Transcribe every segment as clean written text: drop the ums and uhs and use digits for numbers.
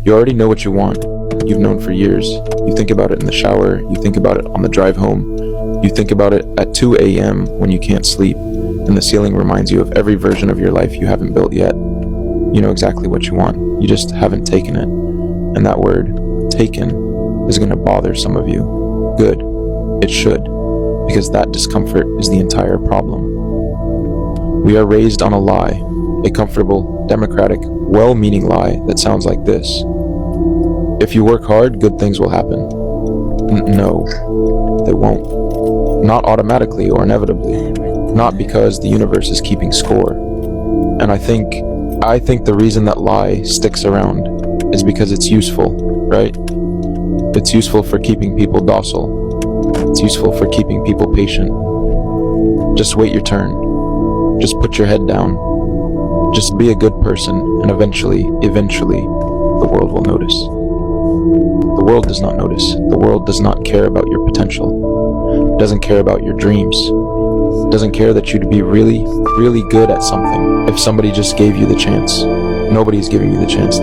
You already know what you want. You've known for years. You think about it in the shower. You think about it on the drive home. You think about it at 2 a.m. when you can't sleep, and the ceiling reminds you of every version of your life you haven't built yet. You know exactly what you want. You just haven't taken it. And that word, taken, is going to bother some of you. Good. It should. Because that discomfort is the entire problem. We are raised on a lie. A comfortable, democratic, well-meaning lie that sounds like this. If you work hard, good things will happen. No, they won't. Not automatically or inevitably. Not because the universe is keeping score. And I think the reason that lie sticks around is because it's useful, right? It's useful for keeping people docile. It's useful for keeping people patient. Just wait your turn. Just put your head down. Just be a good person, and eventually, the world will notice. The world does not notice. The world does not care about your potential. It doesn't care about your dreams. It doesn't care that you'd be really, really good at something if somebody just gave you the chance. Nobody's giving you the chance.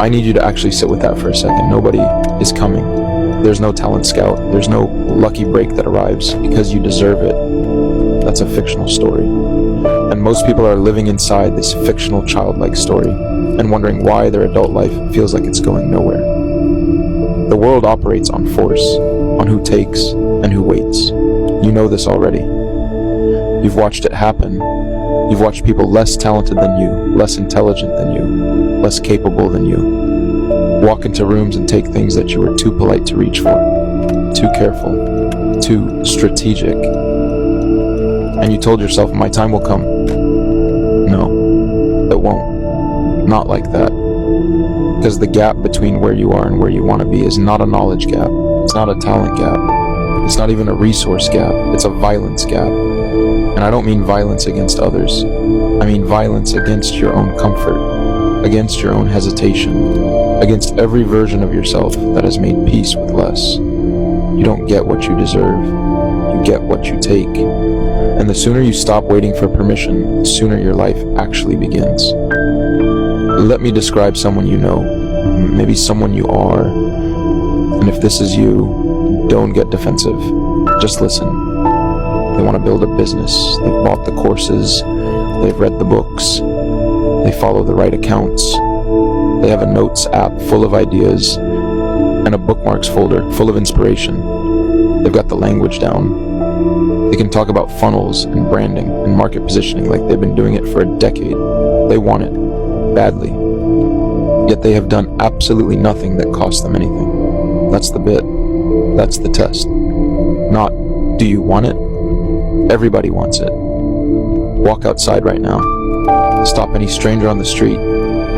I need you to actually sit with that for a second. Nobody is coming. There's no talent scout. There's no lucky break that arrives because you deserve it. That's a fictional story. And most people are living inside this fictional childlike story and wondering why their adult life feels like it's going nowhere. The world operates on force, on who takes and who waits. You know this already. You've watched it happen. You've watched people less talented than you, less intelligent than you, less capable than you, walk into rooms and take things that you were too polite to reach for, too careful, too strategic. And you told yourself, my time will come. No, it won't. Not like that. Because the gap between where you are and where you want to be is not a knowledge gap. It's not a talent gap. It's not even a resource gap. It's a violence gap. And I don't mean violence against others. I mean violence against your own comfort, against your own hesitation, against every version of yourself that has made peace with less. You don't get what you deserve. You get what you take. And the sooner you stop waiting for permission, the sooner your life actually begins. Let me describe someone you know, maybe someone you are. And if this is you, don't get defensive. Just listen. They want to build a business. They've bought the courses. They've read the books. They follow the right accounts. They have a notes app full of ideas and a bookmarks folder full of inspiration. They've got the language down. They can talk about funnels and branding and market positioning like they've been doing it for a decade. They want it badly. Yet they have done absolutely nothing that costs them anything. That's the bit. That's the test. Not, do you want it? Everybody wants it. Walk outside right now. Stop any stranger on the street.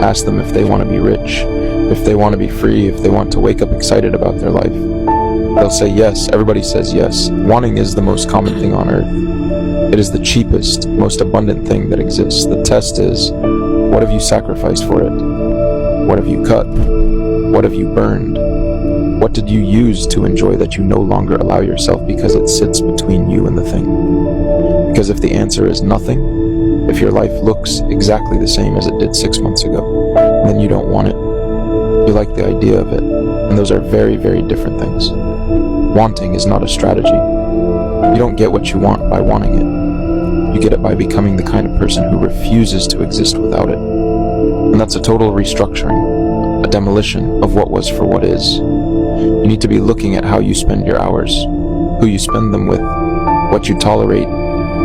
Ask them if they want to be rich, if they want to be free, if they want to wake up excited about their life. They'll say yes. Everybody says yes. Wanting is the most common thing on earth. It is the cheapest, most abundant thing that exists. The test is, what have you sacrificed for it? What have you cut? What have you burned? What did you use to enjoy that you no longer allow yourself because it sits between you and the thing? Because if the answer is nothing, if your life looks exactly the same as it did 6 months ago, then you don't want it. You like the idea of it, and those are very, very different things. Wanting is not a strategy. You don't get what you want by wanting it. You get it by becoming the kind of person who refuses to exist without it. And that's a total restructuring, a demolition of what was for what is. You need to be looking at how you spend your hours, who you spend them with, what you tolerate,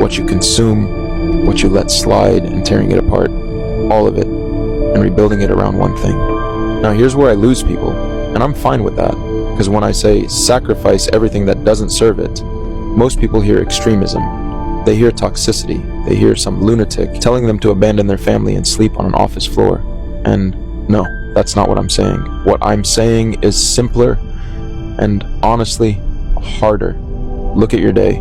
what you consume, what you let slide, and tearing it apart, all of it, and rebuilding it around one thing. Now here's where I lose people, and I'm fine with that, because when I say sacrifice everything that doesn't serve it, most people hear extremism. They hear toxicity. They hear some lunatic telling them to abandon their family and sleep on an office floor. And no, that's not what I'm saying. What I'm saying is simpler and honestly harder. Look at your day,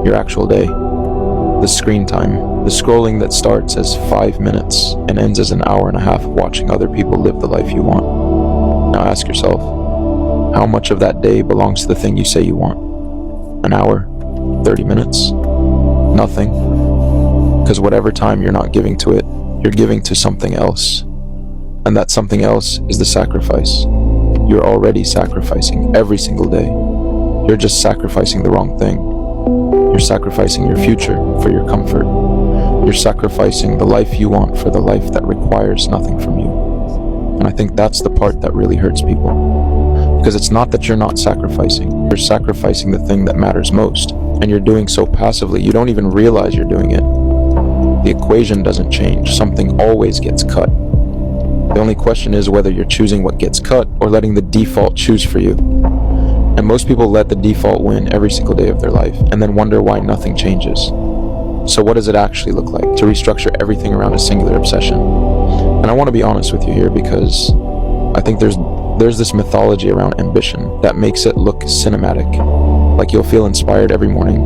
your actual day. The screen time, the scrolling that starts as 5 minutes and ends as an hour and a half of watching other people live the life you want. Now ask yourself, how much of that day belongs to the thing you say you want? An hour? 30 minutes? Nothing. Because whatever time you're not giving to it, you're giving to something else. And that something else is the sacrifice. You're already sacrificing every single day. You're just sacrificing the wrong thing. You're sacrificing your future for your comfort. You're sacrificing the life you want for the life that requires nothing from you. And I think that's the part that really hurts people. Because it's not that you're not sacrificing. You're sacrificing the thing that matters most. And you're doing so passively, you don't even realize you're doing it. The equation doesn't change. Something always gets cut. The only question is whether you're choosing what gets cut or letting the default choose for you. And most people let the default win every single day of their life and then wonder why nothing changes. So what does it actually look like to restructure everything around a singular obsession? And I want to be honest with you here because I think there's this mythology around ambition that makes it look cinematic. Like you'll feel inspired every morning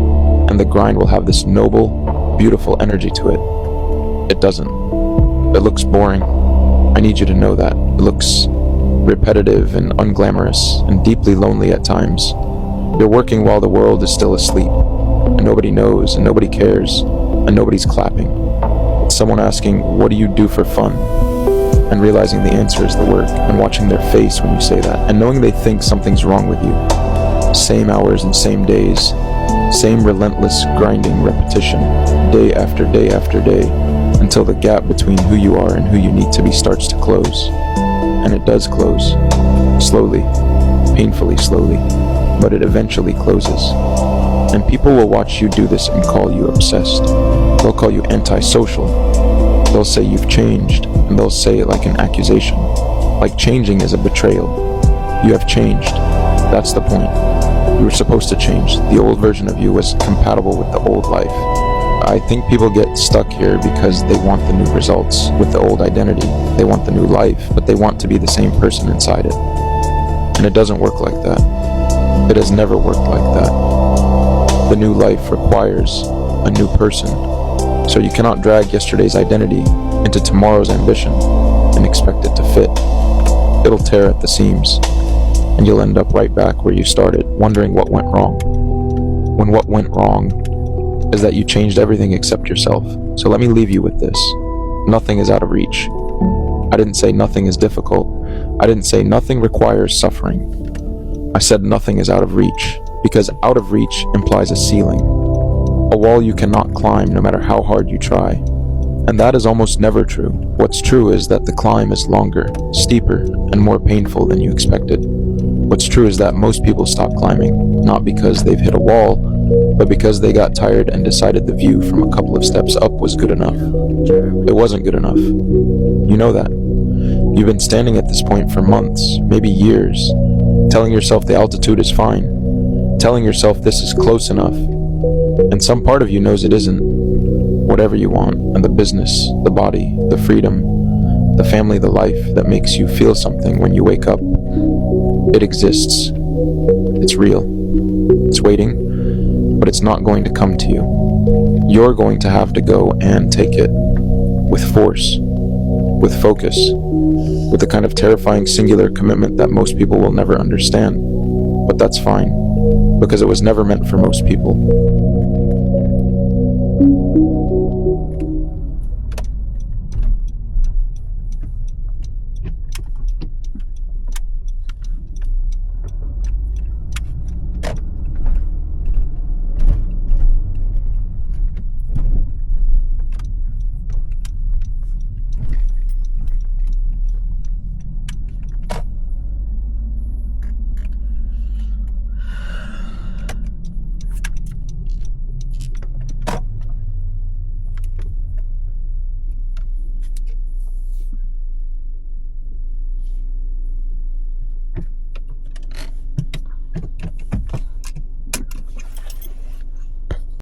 and the grind will have this noble, beautiful energy to it. It doesn't. It looks boring. I need you to know that. It looks repetitive and unglamorous and deeply lonely at times. You're working while the world is still asleep, and nobody knows, and nobody cares, and nobody's clapping. It's someone asking, what do you do for fun? And realizing the answer is the work, and watching their face when you say that, and knowing they think something's wrong with you. Same hours and same days, same relentless grinding repetition, day after day after day, until the gap between who you are and who you need to be starts to close. And it does close. Slowly. Painfully slowly. But it eventually closes. And people will watch you do this and call you obsessed. They'll call you antisocial. They'll say you've changed, and they'll say it like an accusation. Like changing is a betrayal. You have changed. That's the point. You were supposed to change. The old version of you was compatible with the old life. I think people get stuck here because they want the new results with the old identity. They want the new life, but they want to be the same person inside it. And it doesn't work like that. It has never worked like that. The new life requires a new person. So you cannot drag yesterday's identity into tomorrow's ambition and expect it to fit. It'll tear at the seams, and you'll end up right back where you started, wondering what went wrong. When what went wrong is that you changed everything except yourself. So let me leave you with this. Nothing is out of reach. I didn't say nothing is difficult. I didn't say nothing requires suffering. I said nothing is out of reach, because out of reach implies a ceiling. A wall you cannot climb no matter how hard you try. And that is almost never true. What's true is that the climb is longer, steeper, and more painful than you expected. What's true is that most people stop climbing, not because they've hit a wall, but because they got tired and decided the view from a couple of steps up was good enough. It wasn't good enough. You know that. You've been standing at this point for months, maybe years, telling yourself the altitude is fine, telling yourself this is close enough, and some part of you knows it isn't. Whatever you want, and the business, the body, the freedom, the family, the life that makes you feel something when you wake up, it exists. It's real. It's waiting, but it's not going to come to you. You're going to have to go and take it with force, with focus, with the kind of terrifying singular commitment that most people will never understand. But that's fine, because it was never meant for most people.